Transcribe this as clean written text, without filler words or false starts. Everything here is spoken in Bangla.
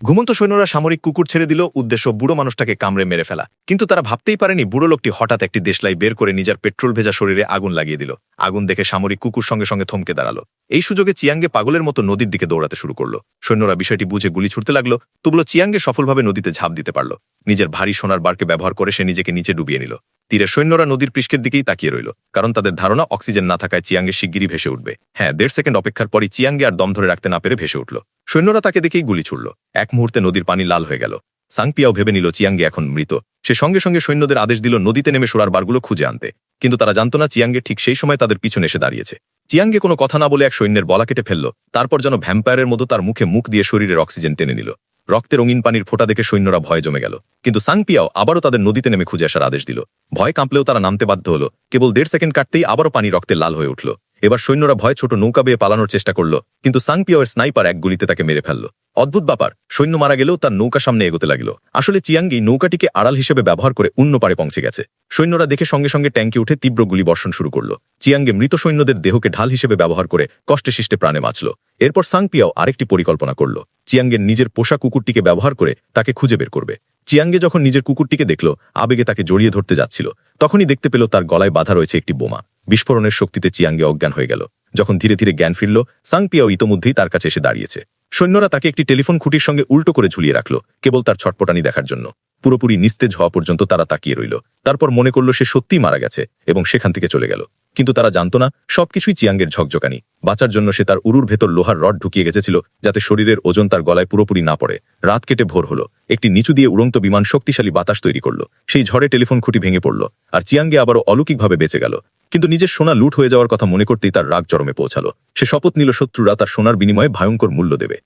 ঘুমন্ত সৈন্যরা সামরিক কুকুর ছেড়ে দিল, উদ্দেশ্য বুড়ো মানুষটাকে কামড়ে মেরে ফেলা। কিন্তু তারা ভাবতেই পারেনি বুড়ো লোকটি হঠাৎ একটি দেশলাই বের করে নিজের পেট্রোল ভেজা শরীরে আগুন লাগিয়ে দিল। আগুন দেখে সামরিক কুকুর সঙ্গে সঙ্গে থমকে দাঁড়ালো। এই সুযোগে চিয়াঙ্গে পাগলের মতো নদীর দিকে দৌড়াতে শুরু করলো। সৈন্যরা বিষয়টি বুঝে গুলি ছুটতে লাগলো, তবুও চিয়াঙ্গে সফলভাবে নদীতে ঝাঁপ দিতে পারল। নিজের ভারী সোনার বারকে ব্যবহার করে সে নিজেকে নিচে ডুবিয়ে নিল। তীরের সৈন্যরা নদীর পৃষ্ঠের দিকেই তাকিয়ে রইল, কারণ তাদের ধারণা অক্সিজেন না থাকায় চিয়াঙ্গে শিগগিরই ভেসে উঠবে। হ্যাঁ, 1.5 সেকেন্ড অপেক্ষার পরই চিয়াঙ্গে আর দম ধরে রাখতে না পেরে ভেসে উঠল। সৈন্যরা তাকে দেখেই গুলি ছুড়ল। এক মুহূর্তে নদীর পানি লাল হয়ে গেল। সাংপিয়াও ভেবে নিল চিয়াঙ্গে এখন মৃত। সে সঙ্গে সঙ্গে সৈন্যদের আদেশ দিল নদীতে নেমে সোনার বারগুলো খুঁজে আনতে। কিন্তু তারা জানত না চিয়াঙ্গে ঠিক সেই সময় তাদের পিছনে এসে দাঁড়িয়েছে। চিয়াঙ্গে কোনো কথা না বলে এক সৈন্যের গলা কেটে ফেলল, তারপর যেন ভ্যাম্পায়ারের মতো তার মুখে মুখ দিয়ে শরীরের অক্সিজেন টেনে নিল। রক্তে রঙিন পানির ফোঁটা দেখে সৈন্যরা ভয়ে জমে গেল। কিন্তু সাংপিয়াও আবারও তাদের নদীতে নেমে খুঁজে আসার আদেশ দিল। ভয় কাঁপলেও তারা নামতে বাধ্য হলো। কেবল 1.5 সেকেন্ড কাটতেই আবারও পানি রক্তে লাল হয়ে উঠল। এবার সৈন্যরা ভয় ছোট নৌকা বেয়ে পালানোর চেষ্টা করল, কিন্তু সাংপিয়াওয়ের স্নাইপার এক গুলিতে তাকে মেরে ফেলল। অদ্ভুত ব্যাপার, সৈন্য মারা গেলেও তার নৌকা সামনে এগোতে লাগলো। আসলে চিয়াঙ্গি নৌকাটিকে আড়াল হিসেবে ব্যবহার করে অন্য পারে পৌঁছে গেছে। সৈন্যরা দেখে সঙ্গে সঙ্গে ট্যাঙ্কে উঠে তীব্র গুলি বর্ষণ শুরু করলো। চিয়াঙ্গে মৃত সৈন্যদের দেহকে ঢাল হিসেবে ব্যবহার করে কষ্টে শিষ্টে প্রাণে বাঁচল। এরপর সাংপিয়াও আরেকটি পরিকল্পনা করল। চিয়াঙ্গের নিজের পোষা কুকুরটিকে ব্যবহার করে তাকে খুঁজে বের করবে। চিয়াঙ্গে যখন নিজের কুকুরটিকে দেখল, আবেগে তাকে জড়িয়ে ধরতে যাচ্ছিল, তখনই দেখতে পেল তার গলায় বাঁধা রয়েছে একটি বোমা। বিস্ফোরণের শক্তিতে চিয়াঙ্গে অজ্ঞান হয়ে গেল। যখন ধীরে ধীরে জ্ঞান ফিরল, সাংপিয়াও ইতোমধ্যেই তার কাছে এসে দাঁড়িয়েছে। সৈন্যরা তাকে একটি টেলিফোন খুঁটির সঙ্গে উল্টো করে ঝুলিয়ে রাখল, কেবল তার ছটপটানি দেখার জন্য। পুরোপুরি নিস্তেজ হওয়া পর্যন্ত তারা তাকিয়ে রইল। তারপর মনে করল সে সত্যিই মারা গেছে এবং সেখান থেকে চলে গেল। কিন্তু তারা জানত না সবকিছুই চিয়াঙ্গের ঝকঝকানি। বাঁচার জন্য সে তার উরুর ভেতর লোহার রড ঢুকিয়ে গেছিল, যাতে শরীরের ওজন তার গলায় পুরোপুরি না পড়ে। রাত কেটে ভোর হলো। একটি নিচু দিয়ে উড়ন্ত বিমান শক্তিশালী বাতাস তৈরি করল। সেই ঝড়ে টেলিফোন খুঁটি ভেঙে পড়ল, আর চিয়াঙ্গে আবারও অলৌকিকভাবে বেঁচে গেল। কিন্তু নিজের সোনা লুট হয়ে যাওয়ার কথা মনে করতেই তার রাগ চরমে পৌঁছালো। সে শপথ নিল শত্রুরা তার সোনার বিনিময়ে ভয়ঙ্কর মূল্য দেবে।